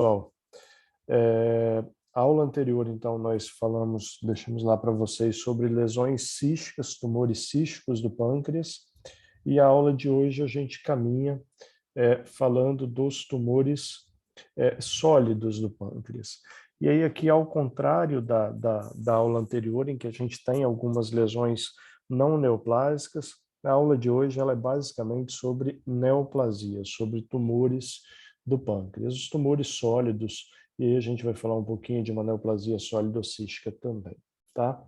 Pessoal, a aula anterior, então, nós deixamos lá para vocês sobre lesões císticas, tumores císticos do pâncreas, e a aula de hoje a gente caminha falando dos tumores sólidos do pâncreas. E aí aqui, ao contrário da aula anterior, em que a gente tem algumas lesões não neoplásicas, a aula de hoje ela é basicamente sobre neoplasia, sobre tumores do pâncreas, os tumores sólidos, e aí a gente vai falar um pouquinho de uma neoplasia sólido-cística também, tá?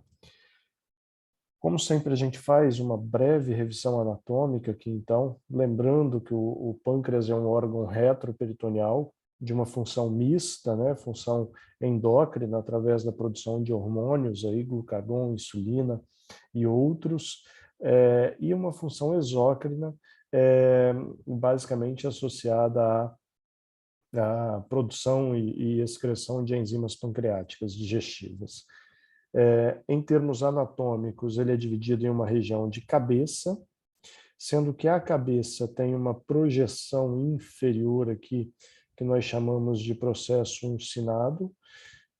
Como sempre, a gente faz uma breve revisão anatômica aqui, então, lembrando que o pâncreas é um órgão retroperitoneal de uma função mista, né, função endócrina, através da produção de hormônios, aí, glucagon, insulina e outros, e uma função exócrina, basicamente associada à produção e excreção de enzimas pancreáticas digestivas. Em termos anatômicos, ele é dividido em uma região de cabeça, sendo que a cabeça tem uma projeção inferior aqui, que nós chamamos de processo uncinado,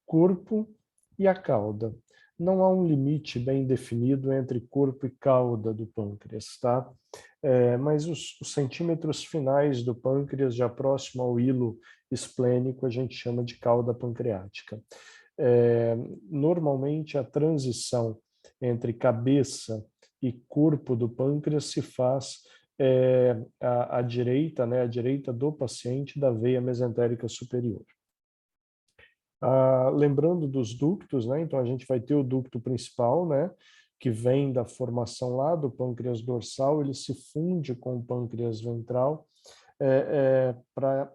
corpo e a cauda. Não há um limite bem definido entre corpo e cauda do pâncreas, tá? Mas os centímetros finais do pâncreas, já próximo ao hilo esplênico, a gente chama de cauda pancreática. Normalmente a transição entre cabeça e corpo do pâncreas se faz à direita, né, à direita do paciente da veia mesentérica superior. Lembrando dos ductos, né, então a gente vai ter o ducto principal, né, que vem da formação lá do pâncreas dorsal, ele se funde com o pâncreas ventral, para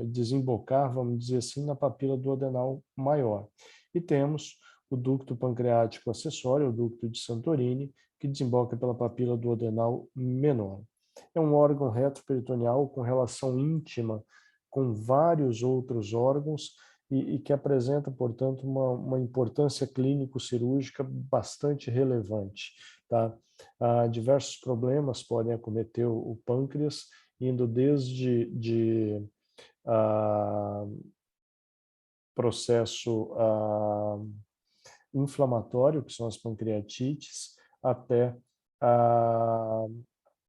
desembocar, vamos dizer assim, na papila duodenal maior. E temos o ducto pancreático acessório, o ducto de Santorini, que desemboca pela papila duodenal menor. É um órgão retroperitoneal com relação íntima com vários outros órgãos e que apresenta, portanto, uma importância clínico-cirúrgica bastante relevante, tá? Diversos problemas podem acometer o pâncreas, indo desde processo inflamatório, que são as pancreatites, até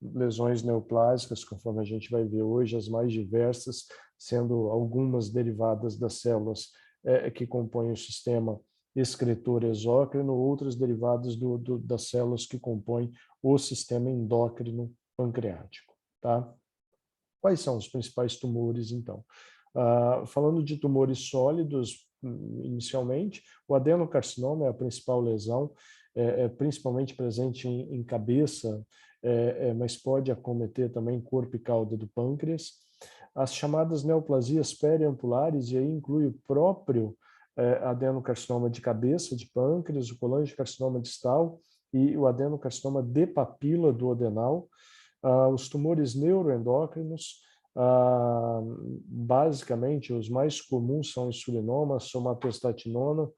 lesões neoplásicas, conforme a gente vai ver hoje, as mais diversas, sendo algumas derivadas das células que compõem o sistema excretor exócrino, outras derivadas das células que compõem o sistema endócrino pancreático, tá? Quais são os principais tumores, então? Falando de tumores sólidos, inicialmente, o adenocarcinoma é a principal lesão, principalmente presente em cabeça, mas pode acometer também corpo e cauda do pâncreas. As chamadas neoplasias periampulares, e aí inclui o próprio adenocarcinoma de cabeça, de pâncreas, o colangiocarcinoma distal e o adenocarcinoma de papila duodenal. Os tumores neuroendócrinos, basicamente, os mais comuns são o insulinoma, somatostatinoma,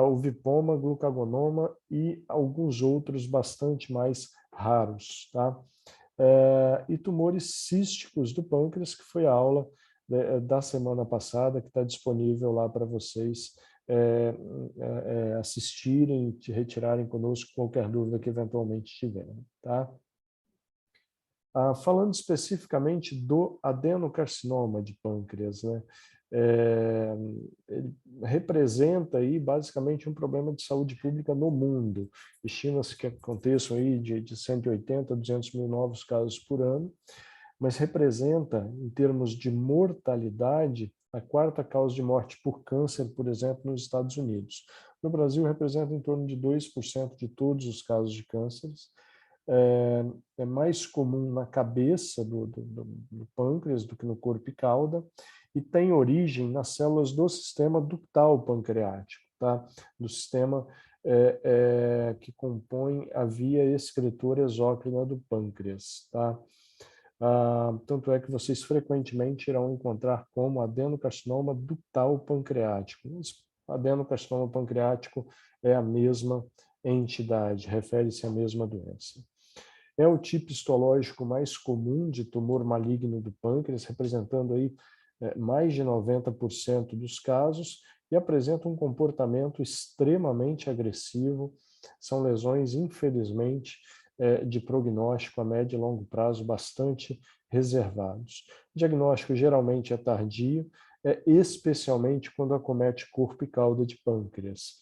o vipoma, glucagonoma e alguns outros bastante mais raros, tá? E tumores císticos do pâncreas, que foi a aula da semana passada, que está disponível lá para vocês assistirem e retirarem conosco qualquer dúvida que eventualmente tiverem, tá? Falando especificamente do adenocarcinoma de pâncreas, né? Ele representa aí basicamente um problema de saúde pública no mundo. Estima-se que aconteçam aí de 180 a 200 mil novos casos por ano, mas representa, em termos de mortalidade, a quarta causa de morte por câncer, por exemplo, nos Estados Unidos. No Brasil, representa em torno de 2% de todos os casos de cânceres. É mais comum na cabeça do pâncreas do que no corpo e cauda, e tem origem nas células do sistema ductal pancreático, tá? Do sistema que compõe a via excretora exócrina do pâncreas, tá? Tanto é que vocês frequentemente irão encontrar como adenocarcinoma ductal pancreático. Mas adenocarcinoma pancreático é a mesma entidade, refere-se à mesma doença. É o tipo histológico mais comum de tumor maligno do pâncreas, representando aí mais de 90% dos casos, e apresenta um comportamento extremamente agressivo. São lesões, infelizmente, de prognóstico a médio e longo prazo bastante reservados. O diagnóstico geralmente é tardio, especialmente quando acomete corpo e cauda de pâncreas.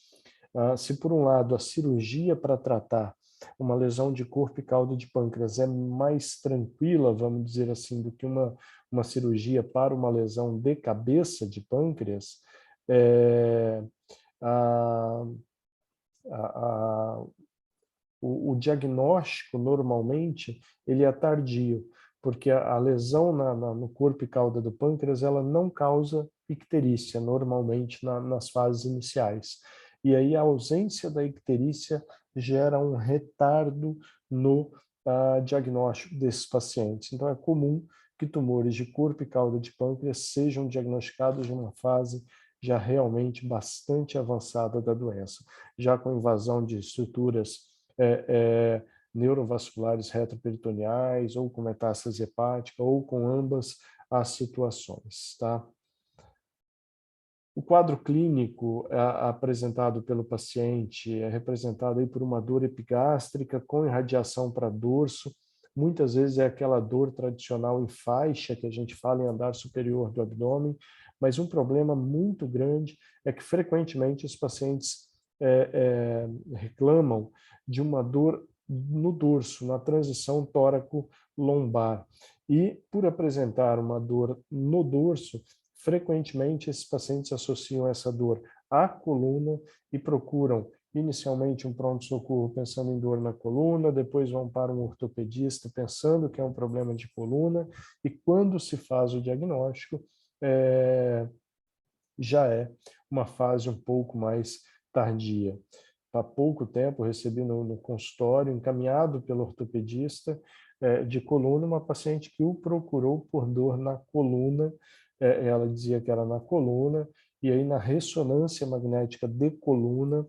Se por um lado a cirurgia para tratar uma lesão de corpo e cauda de pâncreas é mais tranquila, vamos dizer assim, do que uma cirurgia para uma lesão de cabeça de pâncreas, a, a, o diagnóstico normalmente ele é tardio, porque a lesão no corpo e cauda do pâncreas ela não causa icterícia normalmente nas fases iniciais. E aí a ausência da icterícia gera um retardo no diagnóstico desses pacientes. Então é comum que tumores de corpo e cauda de pâncreas sejam diagnosticados em uma fase já realmente bastante avançada da doença, já com invasão de estruturas neurovasculares retroperitoneais, ou com metástase hepática, ou com ambas as situações, tá? O quadro clínico apresentado pelo paciente é representado aí por uma dor epigástrica com irradiação para dorso. Muitas vezes é aquela dor tradicional em faixa, que a gente fala em andar superior do abdômen, mas um problema muito grande é que frequentemente os pacientes reclamam de uma dor no dorso, na transição tóraco-lombar. E por apresentar uma dor no dorso, frequentemente esses pacientes associam essa dor à coluna e procuram inicialmente um pronto-socorro pensando em dor na coluna, depois vão para um ortopedista pensando que é um problema de coluna, e quando se faz o diagnóstico, já é uma fase um pouco mais tardia. Há pouco tempo recebi no consultório, encaminhado pelo ortopedista de coluna, uma paciente que o procurou por dor na coluna. Ela dizia que era na coluna, e aí na ressonância magnética de coluna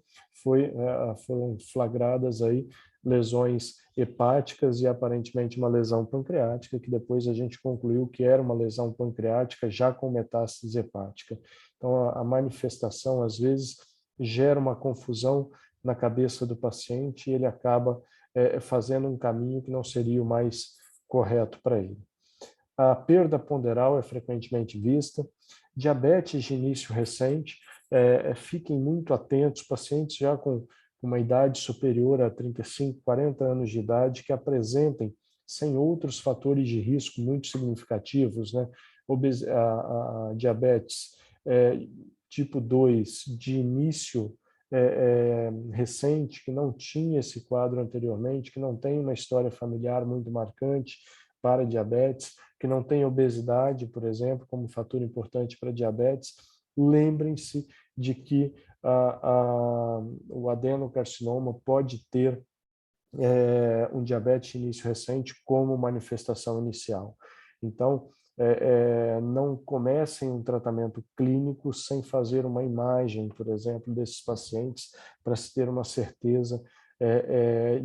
foram flagradas aí lesões hepáticas e aparentemente uma lesão pancreática, que depois a gente concluiu que era uma lesão pancreática já com metástase hepática. Então a manifestação às vezes gera uma confusão na cabeça do paciente e ele acaba fazendo um caminho que não seria o mais correto para ele. A perda ponderal é frequentemente vista. Diabetes de início recente, fiquem muito atentos, pacientes já com uma idade superior a 35, 40 anos de idade, que apresentem, sem outros fatores de risco muito significativos, né? A diabetes tipo 2 de início recente, que não tinha esse quadro anteriormente, que não tem uma história familiar muito marcante para diabetes, que não tem obesidade, por exemplo, como fator importante para diabetes, lembrem-se de que o adenocarcinoma pode ter um diabetes de início recente como manifestação inicial. Então, não comecem um tratamento clínico sem fazer uma imagem, por exemplo, desses pacientes, para se ter uma certeza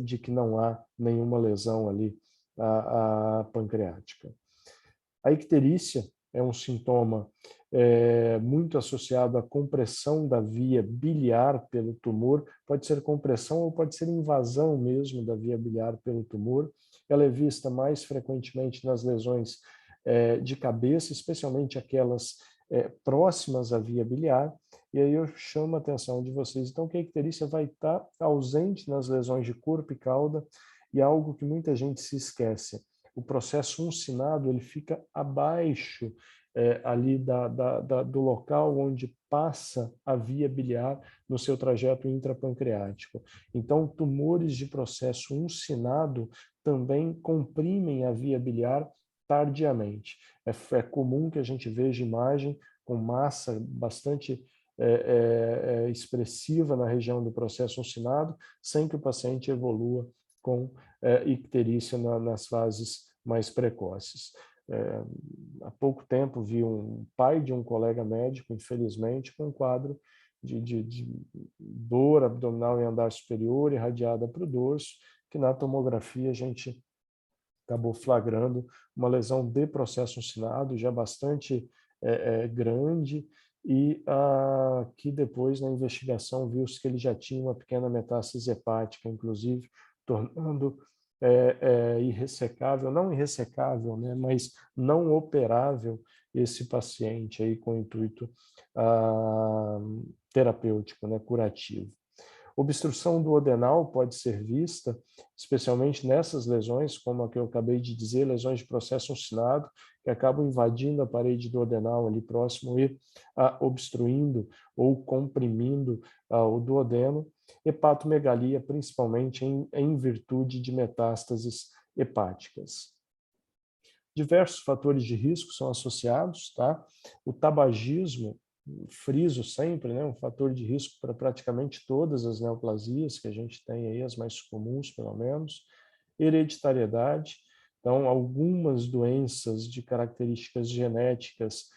de que não há nenhuma lesão ali pancreática. A icterícia é um sintoma muito associado à compressão da via biliar pelo tumor, pode ser compressão ou pode ser invasão mesmo da via biliar pelo tumor. Ela é vista mais frequentemente nas lesões de cabeça, especialmente aquelas próximas à via biliar, e aí eu chamo a atenção de vocês, então, que a icterícia vai estar ausente nas lesões de corpo e cauda, e algo que muita gente se esquece: o processo uncinado ele fica abaixo ali do local onde passa a via biliar no seu trajeto intrapancreático. Então, tumores de processo uncinado também comprimem a via biliar tardiamente. É comum que a gente veja imagem com massa bastante expressiva na região do processo uncinado, sem que o paciente evolua com icterícia nas fases mais precoces. Há pouco tempo vi um pai de um colega médico, infelizmente, com um quadro de dor abdominal em andar superior, irradiada para o dorso, que na tomografia a gente acabou flagrando uma lesão de processo uncinado já bastante grande, e que depois, na investigação, viu-se que ele já tinha uma pequena metástase hepática, inclusive, tornando irressecável, não irressecável, né, mas não operável esse paciente aí com intuito terapêutico, né, curativo. Obstrução duodenal pode ser vista, especialmente nessas lesões, como a que eu acabei de dizer, lesões de processo uncinado, que acabam invadindo a parede duodenal ali próximo e obstruindo ou comprimindo o duodeno. Hepatomegalia, principalmente em virtude de metástases hepáticas. Diversos fatores de risco são associados, tá? O tabagismo, friso sempre, né, um fator de risco para praticamente todas as neoplasias que a gente tem aí, as mais comuns pelo menos. Hereditariedade, então algumas doenças de características genéticas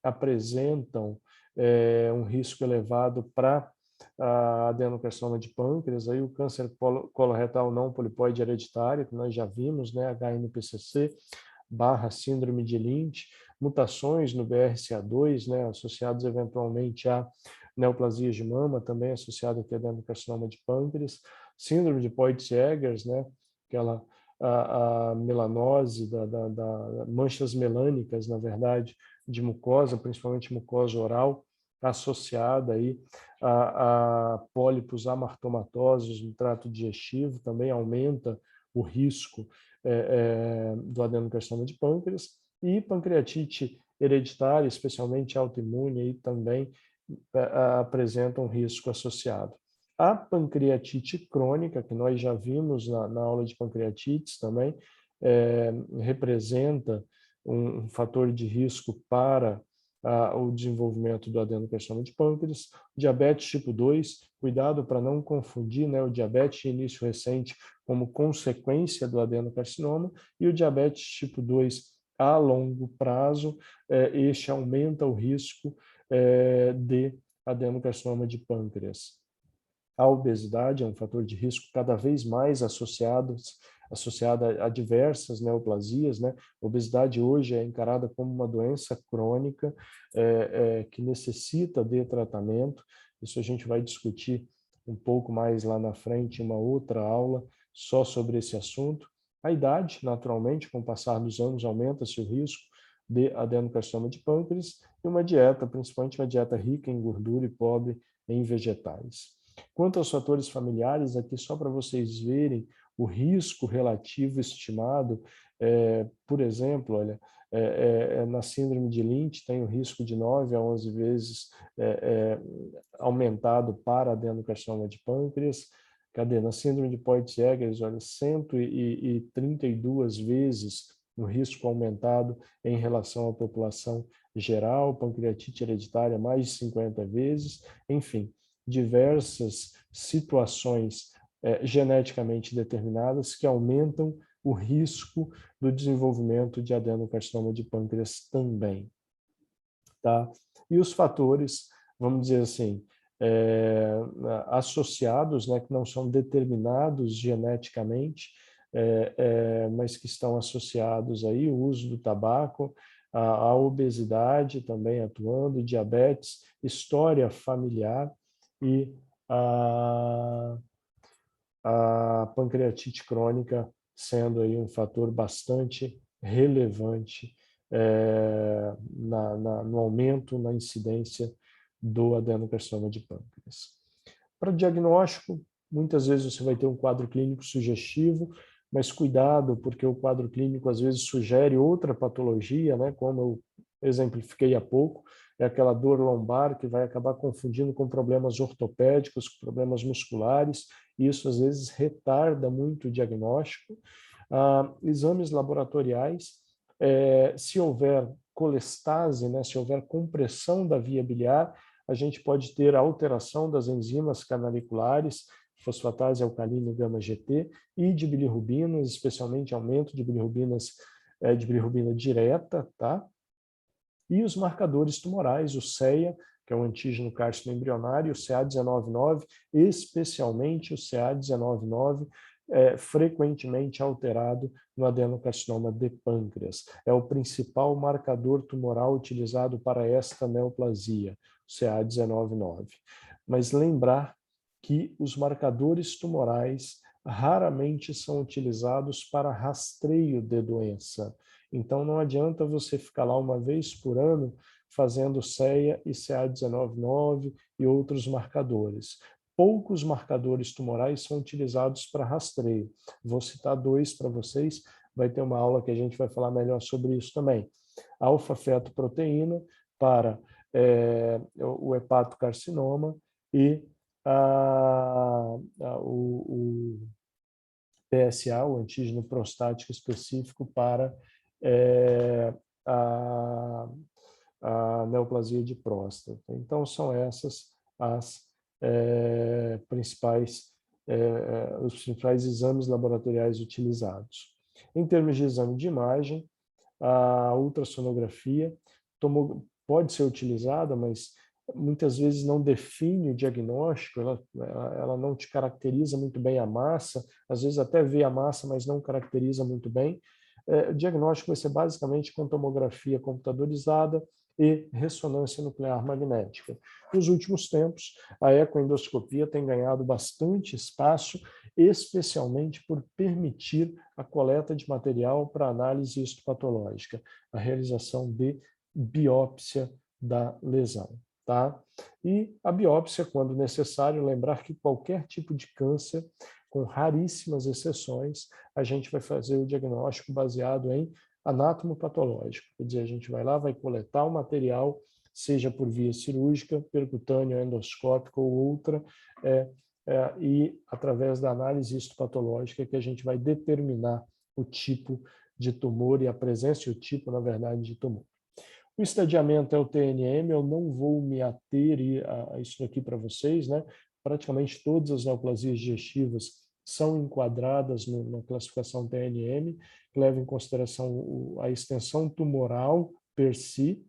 apresentam um risco elevado para a adenocarcinoma de pâncreas, aí o câncer coloretal não polipoide hereditário, que nós já vimos, né, HNPCC, síndrome de Lynch, mutações no BRCA2, né, associados eventualmente a neoplasias de mama, também associado aqui a adenocarcinoma de pâncreas, síndrome de Peutz-Jeghers, né, aquela a melanose, da manchas melânicas, na verdade, de mucosa, principalmente mucosa oral, associada aí a pólipos amartomatosos no trato digestivo, também aumenta o risco do adenocarcinoma de pâncreas, e pancreatite hereditária, especialmente autoimune, aí também apresenta um risco associado. A pancreatite crônica, que nós já vimos na aula de pancreatites também, representa um fator de risco para o desenvolvimento do adenocarcinoma de pâncreas. Diabetes tipo 2, cuidado para não confundir, né, o diabetes de início recente como consequência do adenocarcinoma e o diabetes tipo 2 a longo prazo, este aumenta o risco de adenocarcinoma de pâncreas. A obesidade é um fator de risco cada vez mais associada a diversas neoplasias, né? A obesidade hoje é encarada como uma doença crônica que necessita de tratamento. Isso a gente vai discutir um pouco mais lá na frente, em uma outra aula, só sobre esse assunto. A idade, naturalmente, com o passar dos anos, aumenta-se o risco de adenocarcinoma de pâncreas, e uma dieta, principalmente uma dieta rica em gordura e pobre em vegetais. Quanto aos fatores familiares, aqui só para vocês verem o risco relativo estimado, por exemplo, olha, na síndrome de Lynch tem o risco de 9 a 11 vezes aumentado para adenocarcinoma de pâncreas. Cadê? Na síndrome de Peutz-Jeghers, olha, 132 vezes o risco aumentado em relação à população geral, pancreatite hereditária mais de 50 vezes, enfim, diversas situações geneticamente determinadas que aumentam o risco do desenvolvimento de adenocarcinoma de pâncreas também. Tá? E os fatores, vamos dizer assim, associados, né, que não são determinados geneticamente, mas que estão associados aí, o uso do tabaco, a obesidade também atuando, diabetes, história familiar e a pancreatite crônica sendo aí um fator bastante relevante no aumento, na incidência do adenocarcinoma de pâncreas. Para diagnóstico, muitas vezes você vai ter um quadro clínico sugestivo, mas cuidado, porque o quadro clínico às vezes sugere outra patologia, né? Como eu exemplifiquei há pouco, é aquela dor lombar que vai acabar confundindo com problemas ortopédicos, com problemas musculares, e isso às vezes retarda muito o diagnóstico. Exames laboratoriais, se houver colestase, né? Se houver compressão da via biliar, a gente pode ter alteração das enzimas canaliculares, fosfatase alcalina e gama-GT, e de bilirrubinas, especialmente aumento de bilirrubinas, de bilirrubina direta, tá? E os marcadores tumorais, o CEA, que é o antígeno carcinoembrionário, o CA19-9, especialmente o CA19-9, frequentemente alterado no adenocarcinoma de pâncreas. É o principal marcador tumoral utilizado para esta neoplasia, CA19-9. Mas lembrar que os marcadores tumorais raramente são utilizados para rastreio de doença. Então, não adianta você ficar lá uma vez por ano fazendo CEA e CA19-9 e outros marcadores. Poucos marcadores tumorais são utilizados para rastreio. Vou citar dois para vocês, vai ter uma aula que a gente vai falar melhor sobre isso também. Alfa-fetoproteína para o hepatocarcinoma e o PSA, o antígeno prostático específico para a neoplasia de próstata. Então, são essas as os principais exames laboratoriais utilizados. Em termos de exame de imagem, a ultrassonografia pode ser utilizada, mas muitas vezes não define o diagnóstico, ela não te caracteriza muito bem a massa, às vezes até vê a massa, mas não caracteriza muito bem. O diagnóstico vai ser basicamente com tomografia computadorizada e ressonância nuclear magnética. Nos últimos tempos, a ecoendoscopia tem ganhado bastante espaço, especialmente por permitir a coleta de material para análise histopatológica, a realização de biópsia da lesão. Tá? E a biópsia, quando necessário, lembrar que qualquer tipo de câncer, com raríssimas exceções, a gente vai fazer o diagnóstico baseado em anatomopatológico. Quer dizer, a gente vai lá, vai coletar o material, seja por via cirúrgica, percutânea, endoscópica ou outra, e através da análise histopatológica que a gente vai determinar o tipo de tumor e a presença e o tipo, na verdade, de tumor. O estadiamento é o TNM, eu não vou me ater a isso aqui para vocês, né? Praticamente todas as neoplasias digestivas são enquadradas na classificação TNM, que leva em consideração a extensão tumoral per si,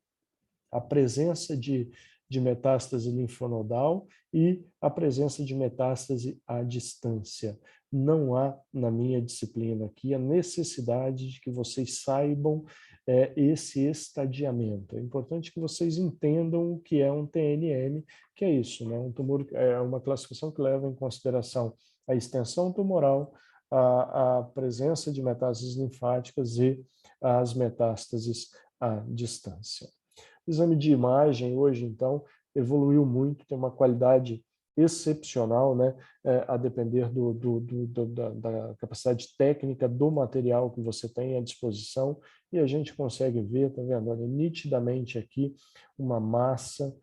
a presença de metástase linfonodal e a presença de metástase à distância. Não há, na minha disciplina aqui, a necessidade de que vocês saibam esse estadiamento. É importante que vocês entendam o que é um TNM, que é isso, né? Um tumor é uma classificação que leva em consideração a extensão tumoral, a presença de metástases linfáticas e as metástases à distância. O exame de imagem hoje, então, evoluiu muito, tem uma qualidade excepcional, né? A depender da capacidade técnica do material que você tem à disposição, e a gente consegue ver, tá vendo? Olha, nitidamente aqui uma massa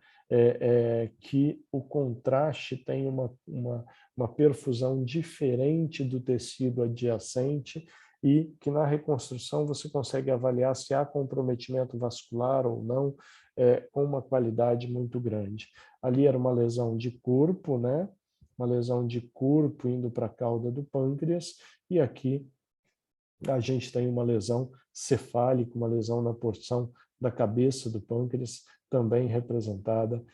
que o contraste tem uma perfusão diferente do tecido adjacente, e que na reconstrução você consegue avaliar se há comprometimento vascular ou não, com uma qualidade muito grande. Ali era uma lesão de corpo, né? Uma lesão de corpo indo para a cauda do pâncreas, e aqui a gente tem uma lesão cefálica, uma lesão na porção da cabeça do pâncreas, também representada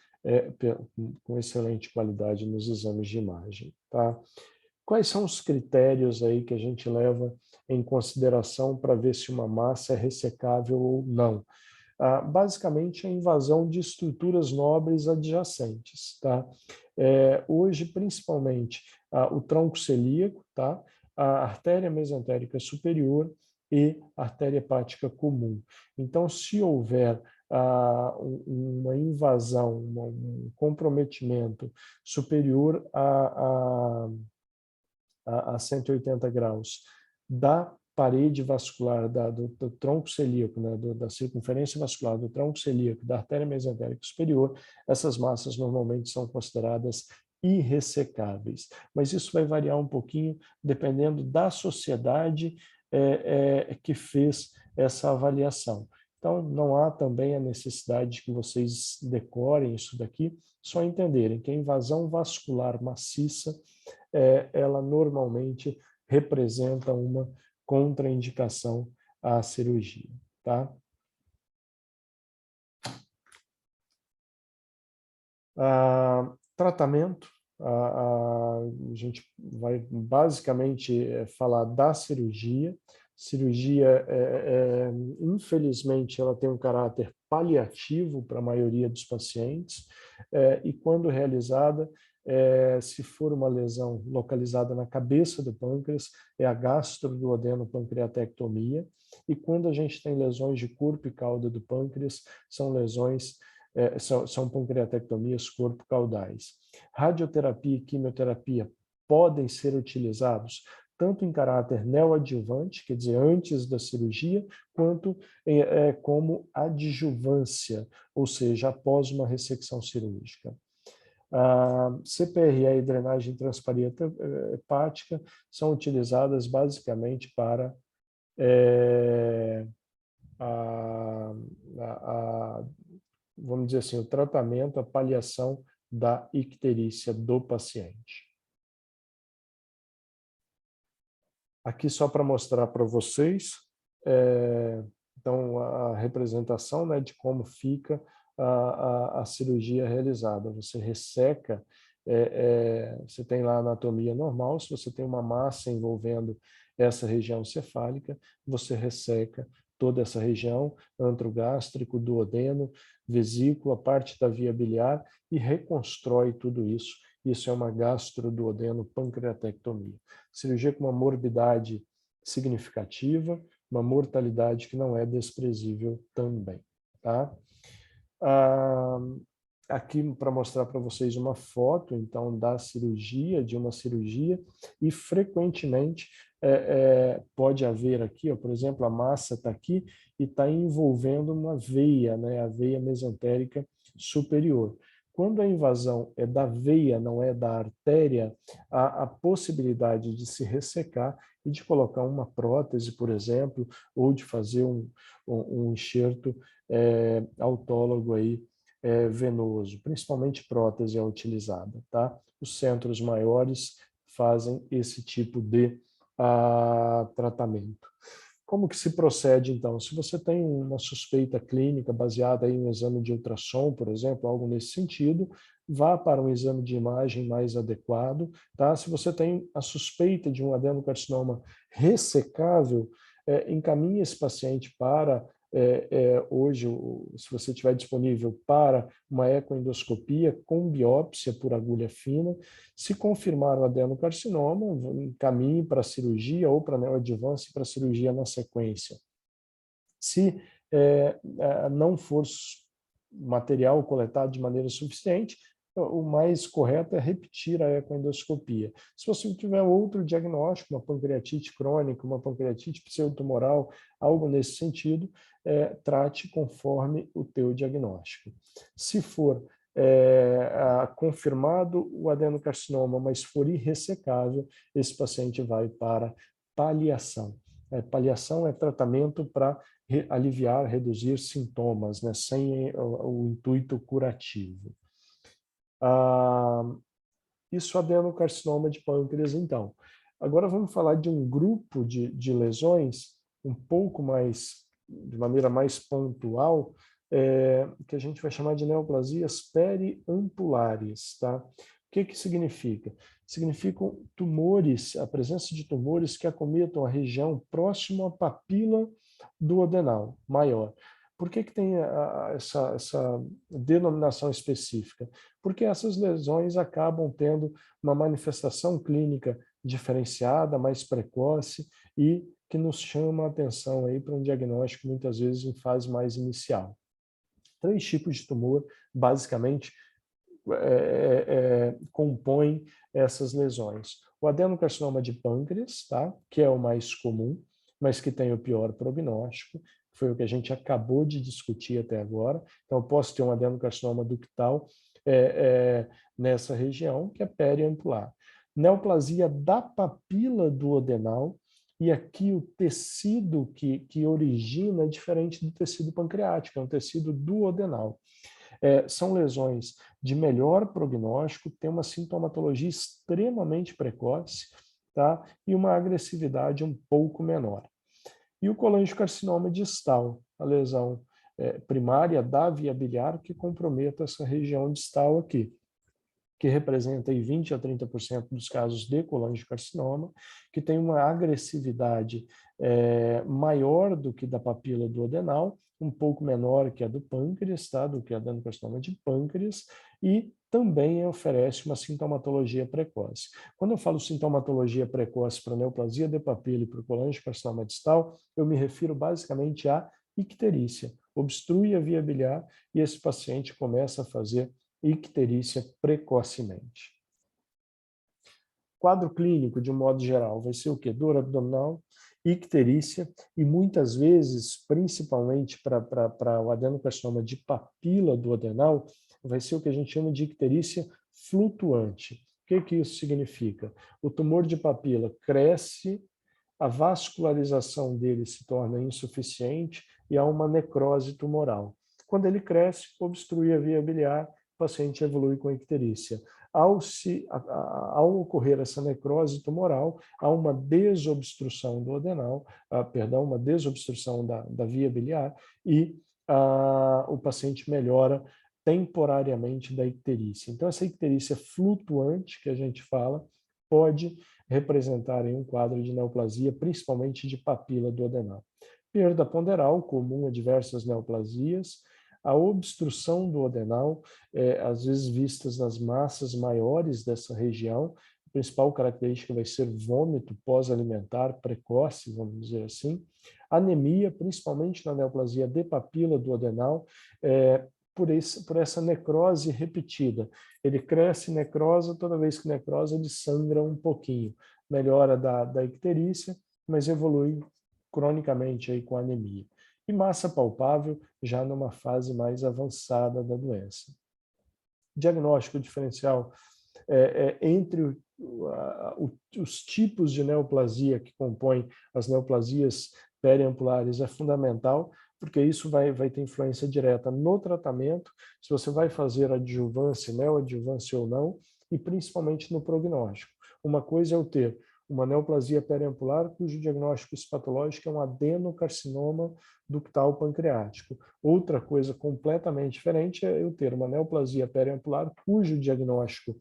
com excelente qualidade nos exames de imagem. Tá? Quais são os critérios aí que a gente leva em consideração para ver se uma massa é ressecável ou não? Basicamente, a invasão de estruturas nobres adjacentes. Tá? Hoje, principalmente, o tronco celíaco, tá? A artéria mesentérica superior e a artéria hepática comum. Então, se houver uma invasão, um comprometimento superior a 180 graus da parede vascular do tronco celíaco, né, da circunferência vascular do tronco celíaco, da artéria mesentérica superior, essas massas normalmente são consideradas irressecáveis. Mas isso vai variar um pouquinho dependendo da sociedade que fez essa avaliação. Então, não há também a necessidade de que vocês decorem isso daqui, só entenderem que a invasão vascular maciça, ela normalmente representa uma contraindicação à cirurgia. Tá? Tratamento, A gente vai basicamente falar da cirurgia. Cirurgia, infelizmente, ela tem um caráter paliativo para a maioria dos pacientes, e quando realizada, se for uma lesão localizada na cabeça do pâncreas, é a gastroduodenopancreatectomia, e quando a gente tem lesões de corpo e cauda do pâncreas, são lesões, são pancreatectomias corpo-caudais. Radioterapia e quimioterapia podem ser utilizados tanto em caráter neoadjuvante, quer dizer, antes da cirurgia, quanto como adjuvância, ou seja, após uma ressecção cirúrgica. A CPRE e drenagem transparente hepática são utilizadas basicamente para vamos dizer assim, o tratamento, a paliação da icterícia do paciente. Aqui só para mostrar para vocês, então, a representação, né, de como fica a cirurgia realizada. Você resseca, você tem lá a anatomia normal, se você tem uma massa envolvendo essa região cefálica, você resseca toda essa região, antro gástrico, duodeno, vesícula, parte da via biliar, e reconstrói tudo isso. Isso é uma gastroduodeno-pancreatectomia. Cirurgia com uma morbidade significativa, uma mortalidade que não é desprezível também. Tá? Aqui para mostrar para vocês uma foto, então, da cirurgia, de uma cirurgia, e frequentemente pode haver aqui, ó, por exemplo, a massa está aqui e está envolvendo uma veia, né, a veia mesentérica superior. Quando a invasão é da veia, não é da artéria, há a possibilidade de se ressecar e de colocar uma prótese, por exemplo, ou de fazer um enxerto autólogo aí, venoso. Principalmente prótese é utilizada. Tá? Os centros maiores fazem esse tipo de tratamento. Como que se procede, então? Se você tem uma suspeita clínica baseada em um exame de ultrassom, por exemplo, algo nesse sentido, vá para um exame de imagem mais adequado. Tá? Se você tem a suspeita de um adenocarcinoma ressecável, encaminhe esse paciente para, hoje, se você tiver disponível, para uma ecoendoscopia com biópsia por agulha fina. Se confirmar o adenocarcinoma, encaminhe para a cirurgia ou para a neoadjuvância e para a cirurgia na sequência. Se não for material coletado de maneira suficiente, o mais correto é repetir a ecoendoscopia. Se você tiver outro diagnóstico, uma pancreatite crônica, uma pancreatite pseudotumoral, algo nesse sentido, trate conforme o teu diagnóstico. Se for confirmado o adenocarcinoma, mas for irressecável, esse paciente vai para paliação. Paliação é tratamento para aliviar, reduzir sintomas, né, sem o intuito curativo. Isso adenocarcinoma de pâncreas, então. Agora vamos falar de um grupo de lesões um pouco mais, de maneira mais pontual, que a gente vai chamar de neoplasias periampulares. Tá? O que significa? Significam tumores, a presença de tumores que acometam a região próxima à papila duodenal maior. Por que tem essa denominação específica? Porque essas lesões acabam tendo uma manifestação clínica diferenciada, mais precoce e que nos chama a atenção aí para um diagnóstico muitas vezes em fase mais inicial. 3 tipos de tumor, basicamente, compõem essas lesões. O adenocarcinoma de pâncreas, tá? Que é o mais comum, mas que tem o pior prognóstico, foi o que a gente acabou de discutir até agora. Então, eu posso ter um adenocarcinoma ductal nessa região, que é periampular. Neoplasia da papila duodenal, e aqui o tecido que origina é diferente do tecido pancreático, é um tecido duodenal. São lesões de melhor prognóstico, tem uma sintomatologia extremamente precoce, tá? E uma agressividade um pouco menor. E o colangiocarcinoma distal, a lesão primária da via biliar que comprometa essa região distal aqui. que representa aí 20 a 30% dos casos de colangiocarcinoma, que tem uma agressividade maior do que da papila duodenal, um pouco menor que a do pâncreas, tá? Do que a adenocarcinoma de pâncreas, e também oferece uma sintomatologia precoce. Quando eu falo sintomatologia precoce para neoplasia de papila e para o colangiocarcinoma distal, eu me refiro basicamente à icterícia. Obstrui a via biliar e esse paciente começa a fazer icterícia precocemente. Quadro clínico, de um modo geral, vai ser o quê? Dor abdominal, icterícia e muitas vezes, principalmente para o adenocarcinoma de papila duodenal, vai ser o que a gente chama de icterícia flutuante. O que isso significa? O tumor de papila cresce, a vascularização dele se torna insuficiente e há uma necrose tumoral. Quando ele cresce, obstrui a via biliar, o paciente evolui com icterícia. Ao ocorrer essa necrose tumoral, há uma desobstrução do adenal, uma desobstrução da via biliar e o paciente melhora temporariamente da icterícia. Então, essa icterícia flutuante que a gente fala pode representar em um quadro de neoplasia, principalmente de papila duodenal. Perda ponderal, comum a diversas neoplasias, a obstrução do adenal, às vezes vistas nas massas maiores dessa região, a principal característica vai ser vômito pós-alimentar precoce, vamos dizer assim, anemia, principalmente na neoplasia de papila duodenal, por essa necrose repetida. Ele cresce, necrosa, toda vez que necrosa, ele sangra um pouquinho. Melhora da icterícia, mas evolui cronicamente aí com anemia. E massa palpável já numa fase mais avançada da doença. Diagnóstico diferencial entre os tipos de neoplasia que compõem as neoplasias periampulares é fundamental, porque isso vai ter influência direta no tratamento, se você vai fazer adjuvância, neoadjuvância ou não, e principalmente no prognóstico. Uma coisa é eu ter uma neoplasia periampular cujo diagnóstico patológico é um adenocarcinoma ductal pancreático. Outra coisa completamente diferente é eu ter uma neoplasia periampular cujo diagnóstico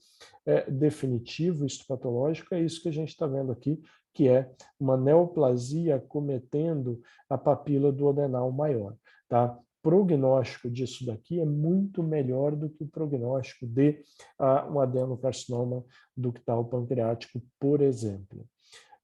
definitivo histopatológico, é isso que a gente está vendo aqui, que é uma neoplasia cometendo a papila duodenal maior. Tá? Prognóstico disso daqui é muito melhor do que o prognóstico de um adenocarcinoma ductal pancreático, por exemplo.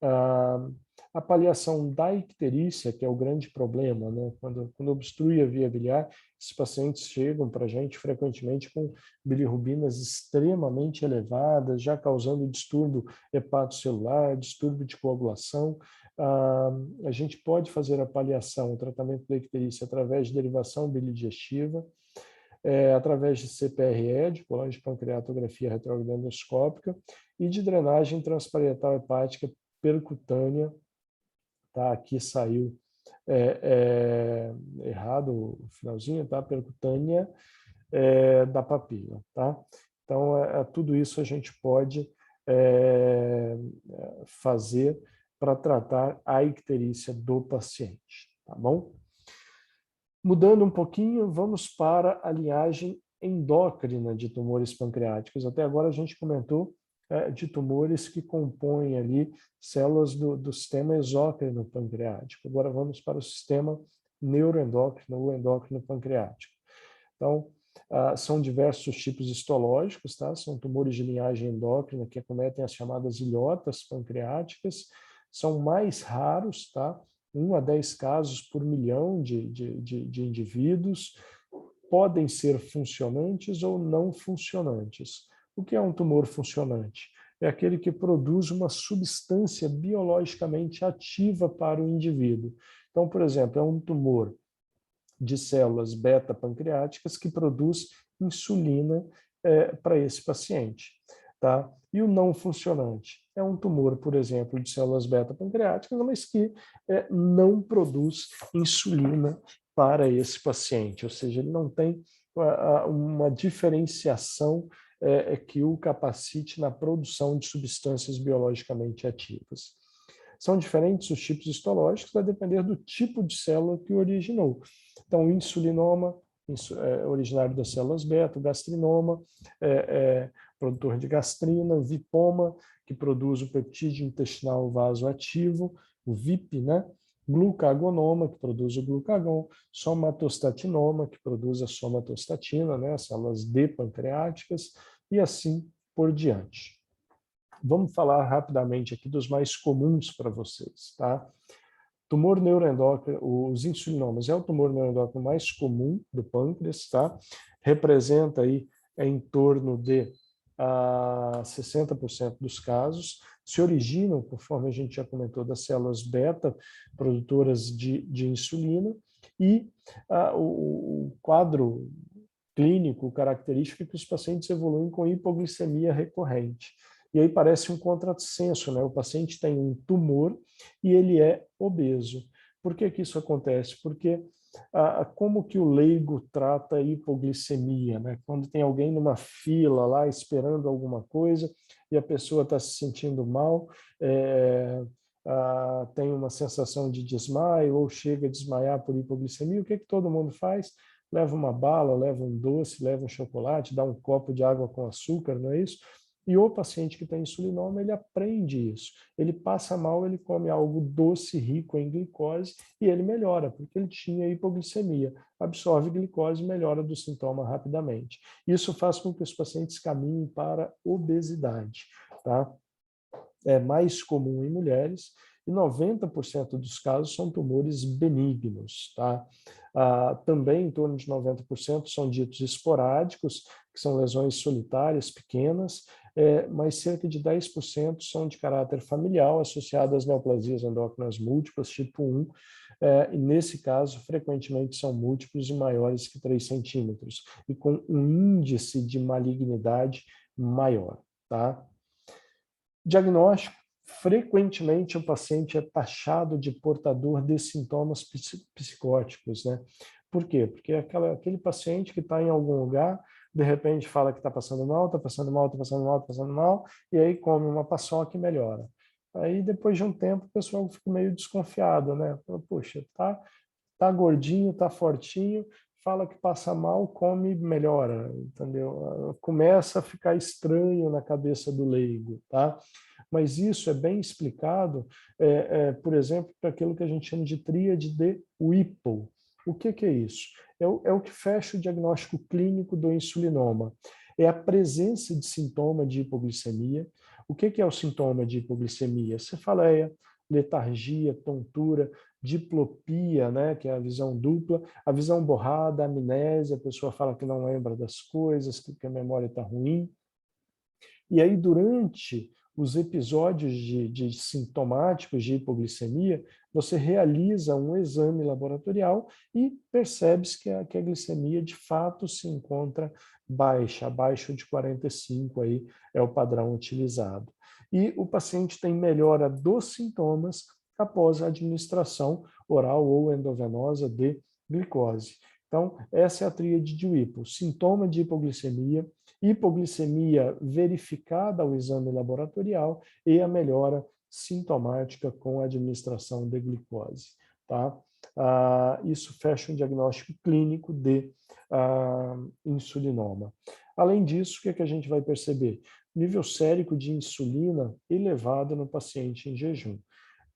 A paliação da icterícia, que é o grande problema, né? Quando obstrui a via biliar, esses pacientes chegam para a gente frequentemente com bilirrubinas extremamente elevadas, já causando distúrbio hepatocelular, distúrbio de coagulação. A gente pode fazer a paliação, o tratamento da icterícia, através de derivação bilidigestiva, através de CPRE, de colangiopancreatografia retrógrada endoscópica, e de drenagem transparietal hepática percutânea. Tá? Aqui saiu errado o finalzinho, tá? Percutânea da papila. Tá? Então, tudo isso a gente pode fazer para tratar a icterícia do paciente. Tá bom? Mudando um pouquinho, vamos para a linhagem endócrina de tumores pancreáticos. Até agora a gente comentou de tumores que compõem ali células do sistema exócrino pancreático. Agora vamos para o sistema neuroendócrino ou endócrino pancreático. Então, são diversos tipos histológicos, tá? São tumores de linhagem endócrina que acometem as chamadas ilhotas pancreáticas, são mais raros, tá? 1 a 10 casos por milhão de indivíduos, podem ser funcionantes ou não funcionantes. O que é um tumor funcionante? É aquele que produz uma substância biologicamente ativa para o indivíduo. Então, por exemplo, é um tumor de células beta-pancreáticas que produz insulina para esse paciente. Tá? E o não funcionante é um tumor, por exemplo, de células beta-pancreáticas, mas que não produz insulina para esse paciente, ou seja, ele não tem uma diferenciação que o capacite na produção de substâncias biologicamente ativas. São diferentes os tipos histológicos, vai depender do tipo de célula que originou. Então, o insulinoma, originário das células beta, o gastrinoma, produtor de gastrina, Vipoma, que produz o peptídeo intestinal vasoativo, o VIP, né? Glucagonoma, que produz o glucagon, somatostatinoma, que produz a somatostatina, né? As células D pancreáticas, e assim por diante. Vamos falar rapidamente aqui dos mais comuns para vocês, tá? Tumor neuroendócrino, os insulinomas é o tumor neuroendócrino mais comum do pâncreas, tá? Representa aí em torno de 60% dos casos, se originam, conforme a gente já comentou, das células beta produtoras de insulina, e o quadro clínico característico é que os pacientes evoluem com hipoglicemia recorrente. E aí parece um contrassenso, né? O paciente tem um tumor e ele é obeso. Por que que isso acontece? Porque como que o leigo trata a hipoglicemia, né? Quando tem alguém numa fila lá esperando alguma coisa e a pessoa está se sentindo mal, tem uma sensação de desmaio ou chega a desmaiar por hipoglicemia, o que que todo mundo faz? Leva uma bala, leva um doce, leva um chocolate, dá um copo de água com açúcar, não é isso? E o paciente que tem insulinoma, ele aprende isso. Ele passa mal, ele come algo doce, rico em glicose, e ele melhora, porque ele tinha hipoglicemia. Absorve glicose e melhora do sintoma rapidamente. Isso faz com que os pacientes caminhem para obesidade, tá? É mais comum em mulheres, e 90% dos casos são tumores benignos, tá? Também em torno de 90% são ditos esporádicos, que são lesões solitárias, pequenas, mas cerca de 10% são de caráter familiar, associadas às neoplasias endócrinas múltiplas, tipo 1, e nesse caso, frequentemente são múltiplos e maiores que 3 centímetros, e com um índice de malignidade maior, tá? Diagnóstico: frequentemente o paciente é taxado de portador de sintomas psicóticos, né? Por quê? Porque aquele paciente que está em algum lugar, de repente fala que está passando mal, está passando mal, está passando mal, está passando mal, e aí come uma paçoca e melhora. Aí depois de um tempo o pessoal fica meio desconfiado, né? Fala, poxa, tá gordinho, tá fortinho, fala que passa mal, come e melhora, entendeu? Começa a ficar estranho na cabeça do leigo, tá? Mas isso é bem explicado, por exemplo, para aquilo que a gente chama de tríade de Whipple. O que é isso? É o que fecha o diagnóstico clínico do insulinoma. É a presença de sintoma de hipoglicemia. O que é o sintoma de hipoglicemia? Cefaleia, letargia, tontura, diplopia, né, que é a visão dupla, a visão borrada, amnésia, a pessoa fala que não lembra das coisas, que a memória está ruim. E aí, durante os episódios de sintomáticos de hipoglicemia, você realiza um exame laboratorial e percebe-se que a glicemia de fato se encontra baixa, abaixo de 45 aí é o padrão utilizado. E o paciente tem melhora dos sintomas após a administração oral ou endovenosa de glicose. Então, essa é a tríade de Whipple: sintoma de hipoglicemia, hipoglicemia verificada ao exame laboratorial e a melhora sintomática com a administração de glicose, tá? Isso fecha um diagnóstico clínico de insulinoma. Além disso, o que a gente vai perceber? Nível sérico de insulina elevado no paciente em jejum.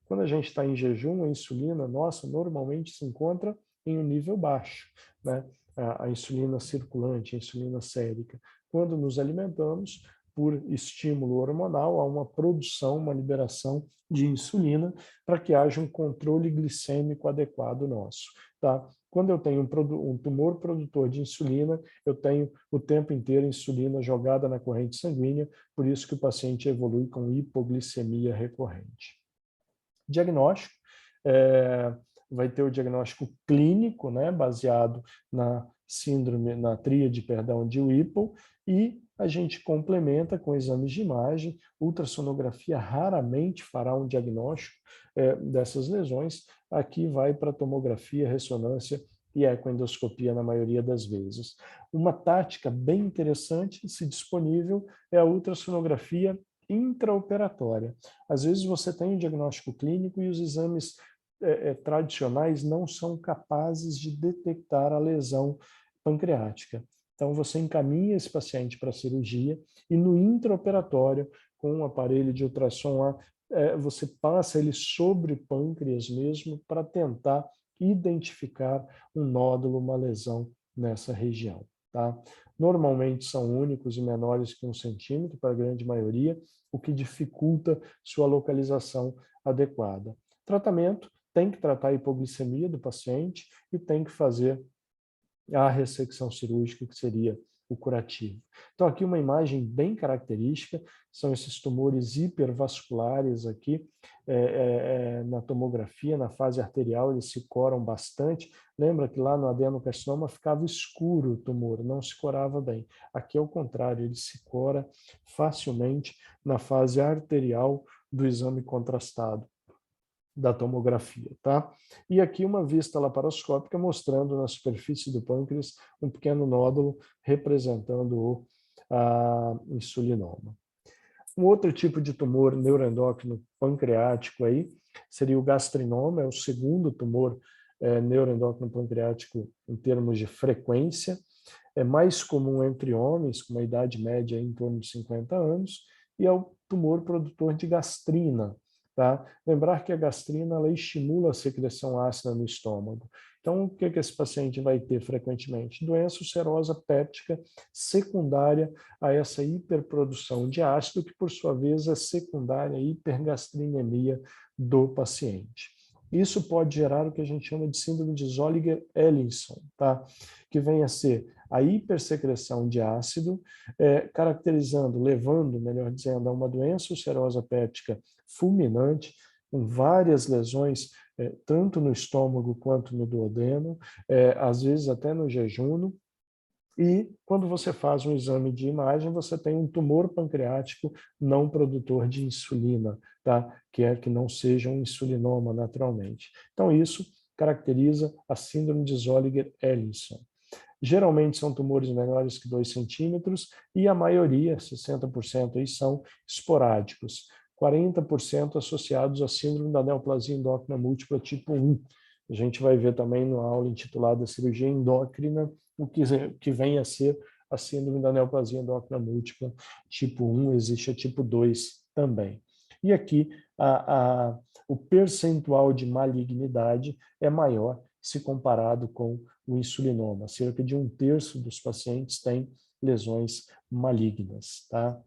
Quando a gente está em jejum, a insulina nossa normalmente se encontra em um nível baixo, né? A insulina circulante, a insulina sérica. Quando nos alimentamos, por estímulo hormonal, há uma produção, uma liberação de insulina para que haja um controle glicêmico adequado nosso, tá? Quando eu tenho um tumor produtor de insulina, eu tenho o tempo inteiro insulina jogada na corrente sanguínea, por isso que o paciente evolui com hipoglicemia recorrente. Diagnóstico: vai ter o diagnóstico clínico, né, baseado na síndrome, na tríade, perdão, de Whipple, e a gente complementa com exames de imagem. Ultrassonografia raramente fará um diagnóstico dessas lesões. Aqui vai para tomografia, ressonância e ecoendoscopia na maioria das vezes. Uma tática bem interessante, se disponível, é a ultrassonografia intraoperatória. Às vezes você tem um diagnóstico clínico e os exames tradicionais não são capazes de detectar a lesão pancreática. Então, você encaminha esse paciente para a cirurgia e no intraoperatório, com um aparelho de ultrassom, você passa ele sobre o pâncreas mesmo para tentar identificar um nódulo, uma lesão nessa região. Tá? Normalmente são únicos e menores que 1 centímetro para a grande maioria, o que dificulta sua localização adequada. Tratamento: tem que tratar a hipoglicemia do paciente e tem que fazer a ressecção cirúrgica, que seria o curativo. Então, aqui uma imagem bem característica, são esses tumores hipervasculares aqui, na tomografia, na fase arterial, eles se coram bastante. Lembra que lá no adenocarcinoma ficava escuro o tumor, não se corava bem. Aqui é o contrário, ele se cora facilmente na fase arterial do exame contrastado da tomografia, tá? E aqui uma vista laparoscópica mostrando na superfície do pâncreas um pequeno nódulo representando o insulinoma. Um outro tipo de tumor neuroendócrino pancreático aí seria o gastrinoma, é o segundo tumor neuroendócrino pancreático em termos de frequência, é mais comum entre homens, com uma idade média em torno de 50 anos, e é o tumor produtor de gastrina. Tá? Lembrar que a gastrina ela estimula a secreção ácida no estômago. Então, o que esse paciente vai ter frequentemente? Doença ulcerosa péptica secundária a essa hiperprodução de ácido, que por sua vez é secundária à hipergastrinemia do paciente. Isso pode gerar o que a gente chama de síndrome de Zolliger-Ellison, tá? Que vem a ser a hipersecreção de ácido, caracterizando, levando, melhor dizendo, a uma doença ulcerosa péptica fulminante, com várias lesões, tanto no estômago quanto no duodeno, às vezes até no jejum. E quando você faz um exame de imagem, você tem um tumor pancreático não produtor de insulina, tá? Que não seja um insulinoma naturalmente. Então isso caracteriza a síndrome de Zolliger-Ellison. Geralmente são tumores menores que 2 centímetros e a maioria, 60% aí, são esporádicos. 40% associados à síndrome da neoplasia endócrina múltipla tipo 1. A gente vai ver também na aula intitulada Cirurgia Endócrina o que vem a ser a síndrome da neoplasia endócrina múltipla tipo 1, existe a tipo 2 também. E aqui o percentual de malignidade é maior se comparado com o insulinoma. Cerca de 1/3 dos pacientes têm lesões malignas. Tá?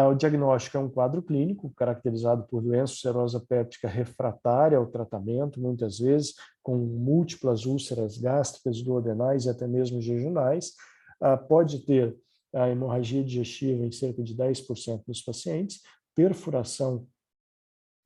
O diagnóstico é um quadro clínico caracterizado por doença ulcerosa péptica refratária ao tratamento, muitas vezes com múltiplas úlceras gástricas, duodenais e até mesmo jejunais. Pode ter a hemorragia digestiva em cerca de 10% dos pacientes, perfuração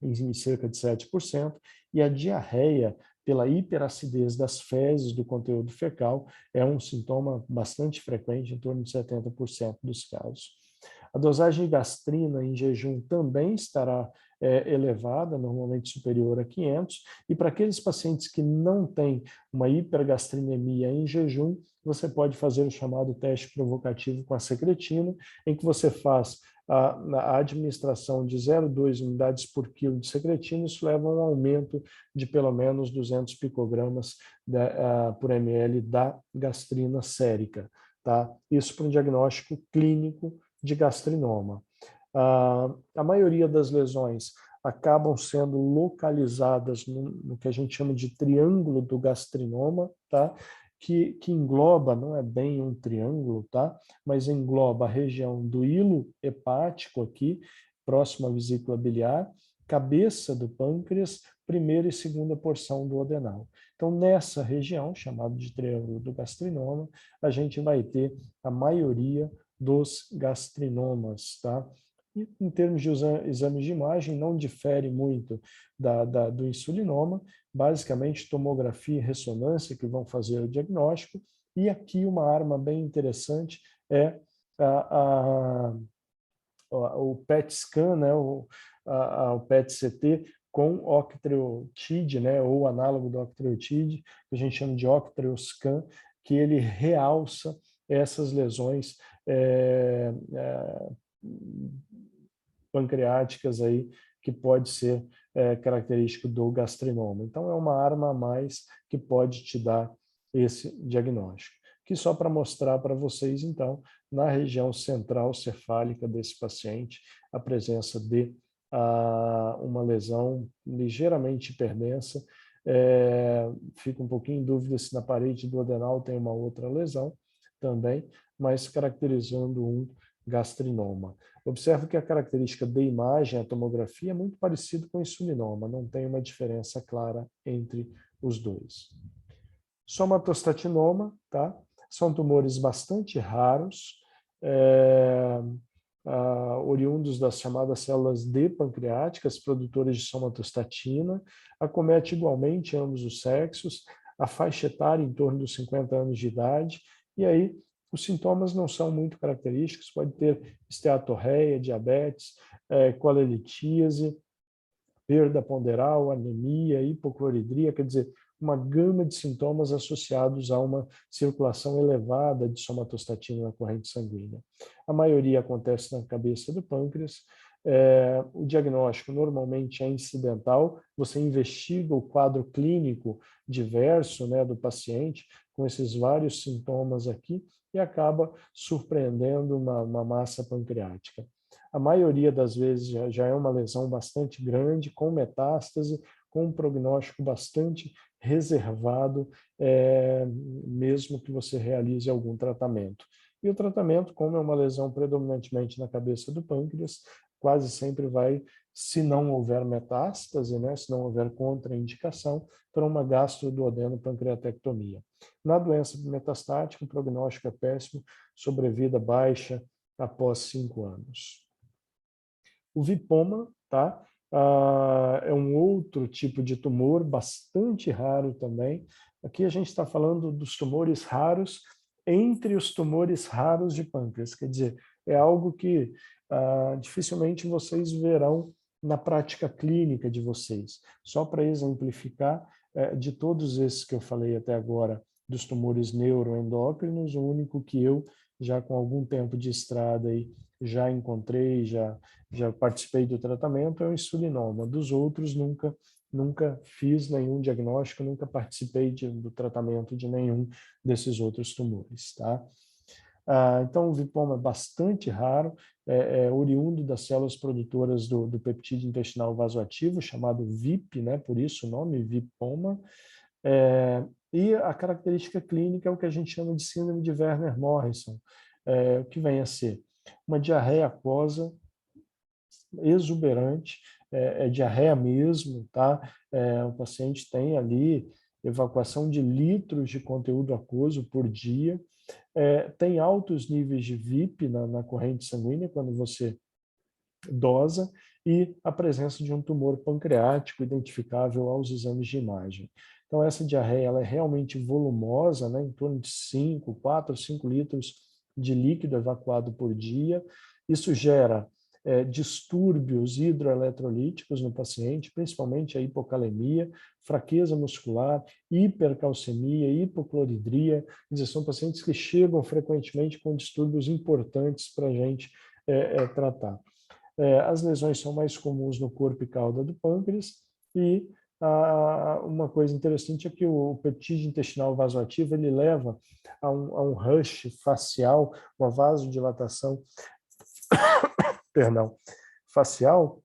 em cerca de 7%, e a diarreia pela hiperacidez das fezes do conteúdo fecal é um sintoma bastante frequente, em torno de 70% dos casos. A dosagem de gastrina em jejum também estará elevada, normalmente superior a 500, e para aqueles pacientes que não têm uma hipergastrinemia em jejum, você pode fazer o chamado teste provocativo com a secretina, em que você faz a administração de 0,2 unidades por quilo de secretina, isso leva a um aumento de pelo menos 200 picogramas por ml da gastrina sérica. Tá? Isso para um diagnóstico clínico de gastrinoma. A maioria das lesões acabam sendo localizadas no que a gente chama de triângulo do gastrinoma, tá? Que engloba, não é bem um triângulo, tá? Mas engloba a região do hilo hepático aqui, próximo à vesícula biliar, cabeça do pâncreas, primeira e segunda porção do adenal. Então, nessa região, chamada de triângulo do gastrinoma, a gente vai ter a maioria dos gastrinomas, tá? E, em termos de exames de imagem, não difere muito do insulinoma, basicamente tomografia e ressonância que vão fazer o diagnóstico, e aqui uma arma bem interessante é o PET scan, né, o PET-CT com octreotide, né, ou análogo do octreotide, que a gente chama de octreoscan, que ele realça essas lesões pancreáticas aí, que pode ser característico do gastrinoma. Então, é uma arma a mais que pode te dar esse diagnóstico. que só para mostrar para vocês, então, na região central cefálica desse paciente, a presença de uma lesão ligeiramente hiperdensa. Fica um pouquinho em dúvida se na parede do adenal tem uma outra lesão também, mas caracterizando um gastrinoma. Observe que a característica da imagem, a tomografia, é muito parecida com o insulinoma, não tem uma diferença clara entre os dois. Somatostatinoma, tá? São tumores bastante raros, oriundos das chamadas células D pancreáticas, produtoras de somatostatina, acomete igualmente ambos os sexos, a faixa etária em torno dos 50 anos de idade, e aí os sintomas não são muito característicos, pode ter esteatorreia, diabetes, colelitíase, perda ponderal, anemia, hipocloridria, quer dizer, uma gama de sintomas associados a uma circulação elevada de somatostatina na corrente sanguínea. A maioria acontece na cabeça do pâncreas. O diagnóstico normalmente é incidental, você investiga o quadro clínico diverso, né, do paciente, com esses vários sintomas aqui, e acaba surpreendendo uma massa pancreática. A maioria das vezes já é uma lesão bastante grande, com metástase, com um prognóstico bastante reservado, mesmo que você realize algum tratamento. E o tratamento, como é uma lesão predominantemente na cabeça do pâncreas, quase sempre vai, se não houver metástase, né, se não houver contraindicação, para uma gastroduodeno-pancreatectomia. Na doença metastática, o prognóstico é péssimo, sobrevida baixa após 5 anos. O vipoma, tá? É um outro tipo de tumor, bastante raro também. Aqui a gente está falando dos tumores raros entre os tumores raros de pâncreas, quer dizer, é algo que dificilmente vocês verão na prática clínica de vocês. Só para exemplificar, de todos esses que eu falei até agora, dos tumores neuroendócrinos, o único que eu, já com algum tempo de estrada, aí, já encontrei, já participei do tratamento, é o insulinoma. Dos outros, nunca fiz nenhum diagnóstico, nunca participei do tratamento de nenhum desses outros tumores, tá? Então, o vipoma é bastante raro, é oriundo das células produtoras do peptídeo intestinal vasoativo, chamado VIP, né? Por isso o nome, vipoma. E a característica clínica é o que a gente chama de síndrome de Werner-Morrison, o que vem a ser uma diarreia aquosa exuberante, diarreia mesmo, tá? O paciente tem ali evacuação de litros de conteúdo aquoso por dia, tem altos níveis de VIP na corrente sanguínea quando você dosa e a presença de um tumor pancreático identificável aos exames de imagem. Então, essa diarreia ela é realmente volumosa, né, em torno de 4, 5 litros de líquido evacuado por dia. Isso gera distúrbios hidroeletrolíticos no paciente, principalmente a hipocalemia, fraqueza muscular, hipercalcemia, hipocloridria. Quer dizer, são pacientes que chegam frequentemente com distúrbios importantes para a gente tratar. As lesões são mais comuns no corpo e cauda do pâncreas e uma coisa interessante é que o peptídeo intestinal vasoativo ele leva a um rush facial, uma vasodilatação facial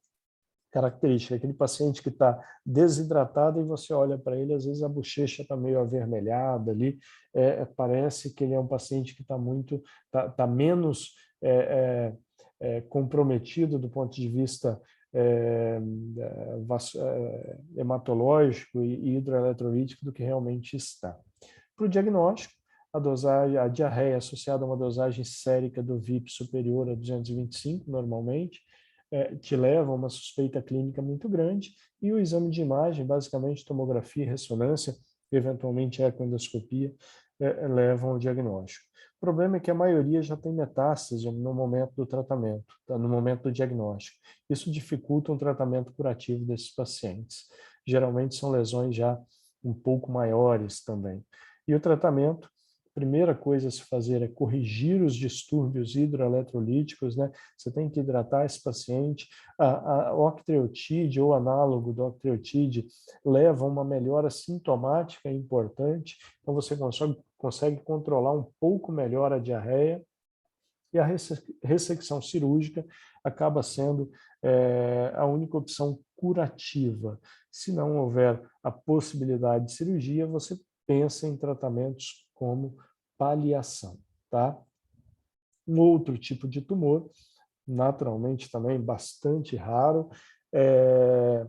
característica. Aquele paciente que está desidratado e você olha para ele, às vezes a bochecha está meio avermelhada ali, parece que ele é um paciente que está menos comprometido do ponto de vista hematológico e hidroeletrolítico do que realmente está. Para o diagnóstico, a diarreia associada a uma dosagem sérica do VIP superior a 225, normalmente, te leva a uma suspeita clínica muito grande, e o exame de imagem, basicamente tomografia, ressonância, eventualmente ecoendoscopia, levam ao diagnóstico. O problema é que a maioria já tem metástase no momento do tratamento, tá? No momento do diagnóstico. Isso dificulta um tratamento curativo desses pacientes. Geralmente são lesões já um pouco maiores também. E o tratamento, a primeira coisa a se fazer é corrigir os distúrbios hidroeletrolíticos, né? Você tem que hidratar esse paciente. A octreotide ou análogo do octreotide leva a uma melhora sintomática importante, então você consegue controlar um pouco melhor a diarreia, e a ressecção cirúrgica acaba sendo a única opção curativa. Se não houver a possibilidade de cirurgia, você pensa em tratamentos como paliação, tá? Um outro tipo de tumor, naturalmente também bastante raro, é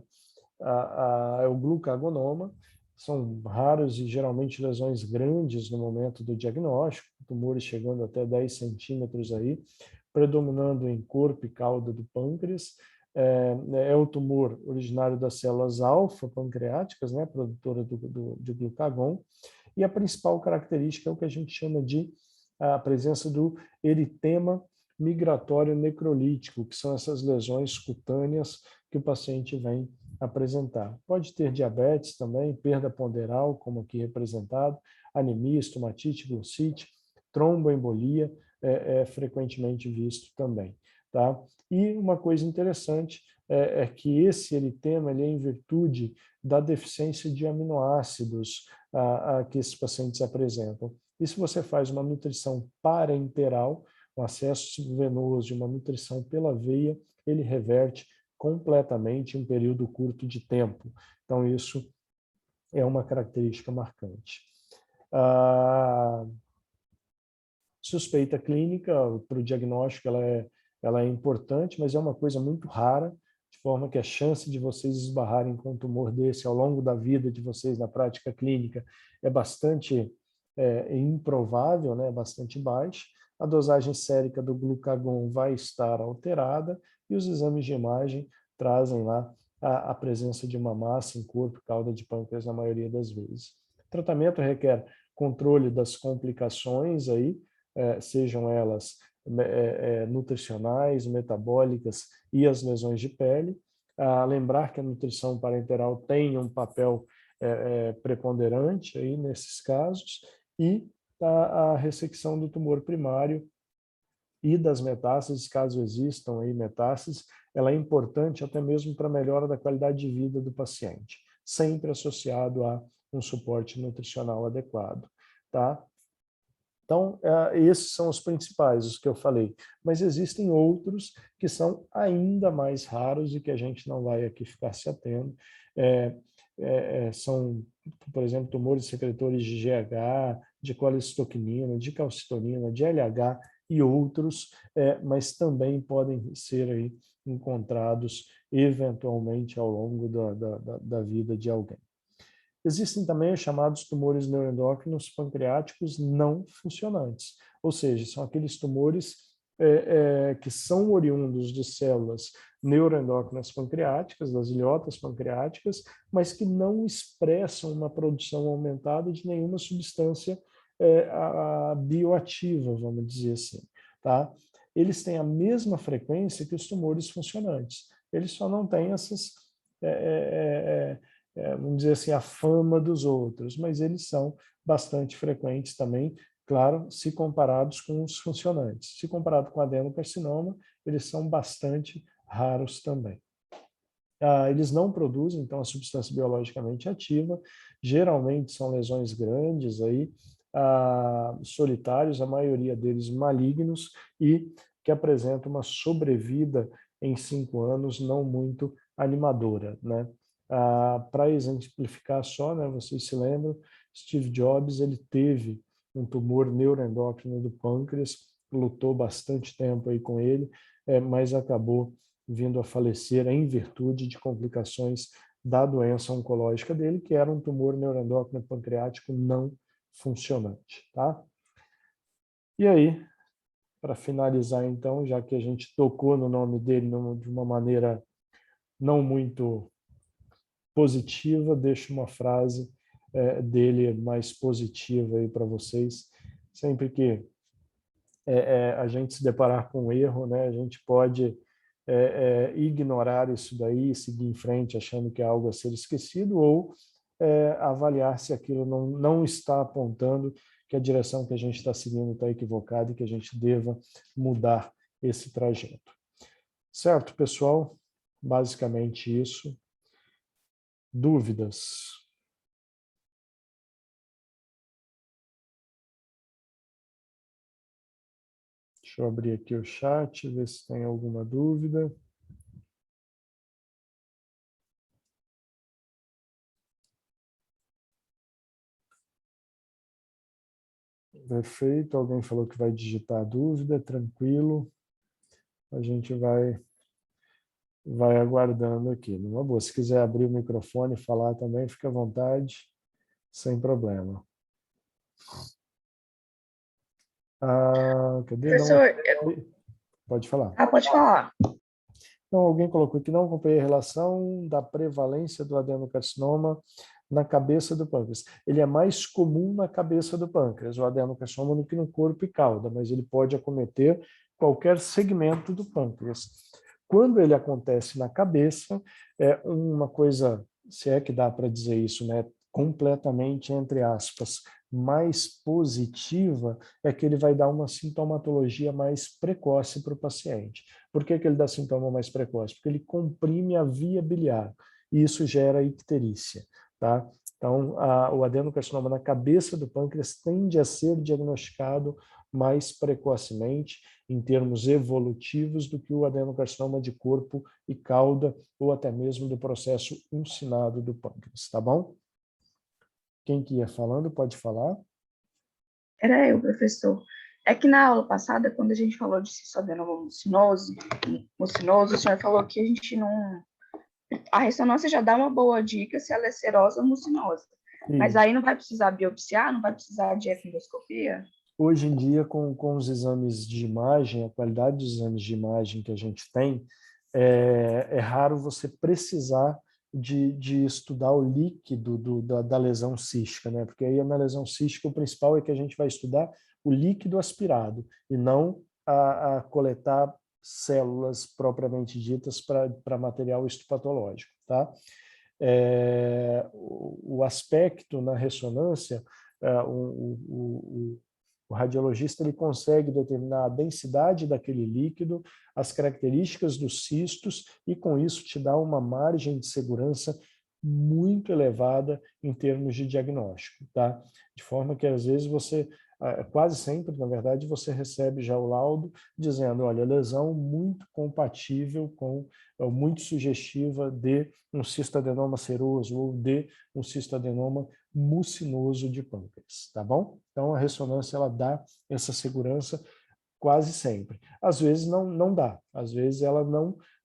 o glucagonoma. São raros e geralmente lesões grandes no momento do diagnóstico, tumores chegando até 10 centímetros aí, predominando em corpo e cauda do pâncreas. É o tumor originário das células alfa-pancreáticas, né, produtora de glucagon, e a principal característica é o que a gente chama de a presença do eritema migratório necrolítico, que são essas lesões cutâneas que o paciente vem apresentar. Pode ter diabetes também, perda ponderal, como aqui representado, anemia, estomatite, glossite, tromboembolia, é frequentemente visto também. Tá? E uma coisa interessante é que esse eritema ele é em virtude da deficiência de aminoácidos que esses pacientes apresentam. E se você faz uma nutrição parenteral, um acesso venoso e uma nutrição pela veia, ele reverte completamente em um período curto de tempo. Então, isso é uma característica marcante. A suspeita clínica para o diagnóstico ela é importante, mas é uma coisa muito rara, de forma que a chance de vocês esbarrarem com um tumor desse ao longo da vida de vocês na prática clínica é bastante improvável, né? Bastante baixa. A dosagem sérica do glucagon vai estar alterada e os exames de imagem trazem lá a presença de uma massa em corpo e cauda de pâncreas na maioria das vezes. O tratamento requer controle das complicações aí, sejam elas nutricionais, metabólicas e as lesões de pele. Lembrar que a nutrição parenteral tem um papel preponderante aí nesses casos, e a ressecção do tumor primário e das metástases, caso existam aí metástases, ela é importante até mesmo para a melhora da qualidade de vida do paciente, sempre associado a um suporte nutricional adequado, tá? Então, esses são os principais, os que eu falei. Mas existem outros que são ainda mais raros e que a gente não vai aqui ficar se atendo. São, por exemplo, tumores secretores de GH, de colecistoquinina, de calcitonina, de LH e outros, mas também podem ser aí encontrados eventualmente ao longo da vida de alguém. Existem também os chamados tumores neuroendócrinos pancreáticos não funcionantes, ou seja, são aqueles tumores que são oriundos de células neuroendócrinas pancreáticas, das ilhotas pancreáticas, mas que não expressam uma produção aumentada de nenhuma substância bioativa, vamos dizer assim. Tá? Eles têm a mesma frequência que os tumores funcionantes, eles só não têm essas vamos dizer assim, a fama dos outros, mas eles são bastante frequentes também, claro, se comparados com os funcionantes. Se comparado com adenocarcinoma, eles são bastante raros também. Eles não produzem, então, a substância biologicamente ativa, geralmente são lesões grandes, aí, solitários, a maioria deles malignos, e que apresentam uma sobrevida em 5 anos não muito animadora, né? Para exemplificar só, né, vocês se lembram, Steve Jobs ele teve um tumor neuroendócrino do pâncreas, lutou bastante tempo aí com ele, mas acabou vindo a falecer em virtude de complicações da doença oncológica dele, que era um tumor neuroendócrino pancreático não funcionante. Tá? E aí, para finalizar então, já que a gente tocou no nome dele de uma maneira não muito positiva, deixo uma frase dele mais positiva aí para vocês. Sempre que a gente se deparar com um erro, né, a gente pode ignorar isso daí e seguir em frente achando que é algo a ser esquecido, ou avaliar se aquilo não está apontando que a direção que a gente está seguindo está equivocada e que a gente deva mudar esse trajeto. Certo, pessoal? Basicamente isso. Dúvidas? Deixa eu abrir aqui o chat, ver se tem alguma dúvida. Perfeito. Alguém falou que vai digitar a dúvida, tranquilo. A gente vai aguardando aqui. Numa boa. Se quiser abrir o microfone e falar também, fica à vontade, sem problema. Cadê? Não... Professor, Pode falar. pode falar. Então, alguém colocou que não acompanha a relação da prevalência do adenocarcinoma na cabeça do pâncreas. Ele é mais comum na cabeça do pâncreas, o adenocarcinoma, do que no corpo e cauda, mas ele pode acometer qualquer segmento do pâncreas. Quando ele acontece na cabeça, é uma coisa, se é que dá para dizer isso, né, completamente, entre aspas, mais positiva, é que ele vai dar uma sintomatologia mais precoce para o paciente. Por que ele dá sintoma mais precoce? Porque ele comprime a via biliar e isso gera icterícia, tá? Então, o adenocarcinoma na cabeça do pâncreas tende a ser diagnosticado mais precocemente, em termos evolutivos, do que o adenocarcinoma de corpo e cauda, ou até mesmo do processo uncinado do pâncreas, tá bom? Quem que ia falando, pode falar. Era eu, professor. É que na aula passada, quando a gente falou de cistoadenoma mucinoso, o senhor falou que a gente não... A ressonância já dá uma boa dica se ela é serosa ou mucinosa. Mas Isso. aí não vai precisar biopsiar, não vai precisar de econdoscopia? Hoje em dia, com os exames de imagem, a qualidade dos exames de imagem que a gente tem, é raro você precisar de estudar o líquido da lesão cística, né? Porque aí na lesão cística o principal é que a gente vai estudar o líquido aspirado e não a coletar células propriamente ditas para material histopatológico, tá? O aspecto na ressonância, o radiologista ele consegue determinar a densidade daquele líquido, as características dos cistos e com isso te dá uma margem de segurança muito elevada em termos de diagnóstico, tá? De forma que às vezes você, quase sempre, na verdade, você recebe já o laudo dizendo, olha, lesão muito compatível com, muito sugestiva de um cistoadenoma seroso ou de um cistoadenoma mucinoso de pâncreas, tá bom? Então a ressonância ela dá essa segurança quase sempre. Às vezes não dá, às vezes ela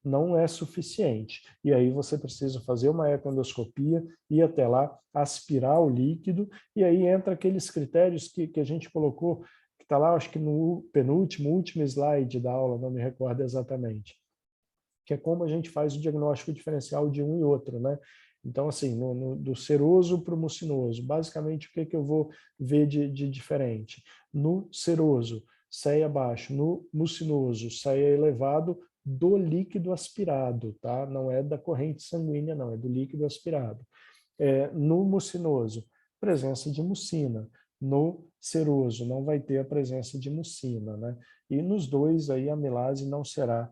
não é suficiente. E aí você precisa fazer uma econdoscopia, ir até lá, aspirar o líquido, e aí entra aqueles critérios que a gente colocou, que está lá, acho que no último slide da aula, não me recordo exatamente, que é como a gente faz o diagnóstico diferencial de um e outro, né? Então, assim, do seroso para o mucinoso, basicamente o que eu vou ver de diferente? No seroso, saia baixo, no mucinoso, saia elevado do líquido aspirado, tá? Não é da corrente sanguínea, não, é do líquido aspirado. No mucinoso, presença de mucina. No seroso, não vai ter a presença de mucina, né? E nos dois aí a amilase não será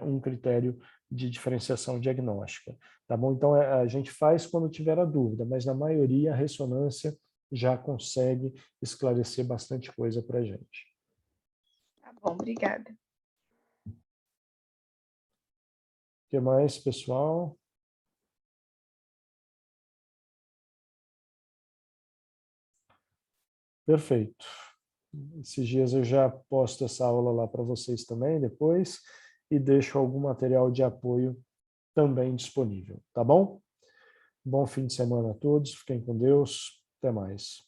um critério de diferenciação diagnóstica, tá bom? Então a gente faz quando tiver a dúvida, mas na maioria a ressonância já consegue esclarecer bastante coisa para a gente. Tá bom, obrigada. O que mais, pessoal? Perfeito. Esses dias eu já posto essa aula lá para vocês também depois e deixo algum material de apoio também disponível, tá bom? Bom fim de semana a todos, fiquem com Deus, até mais.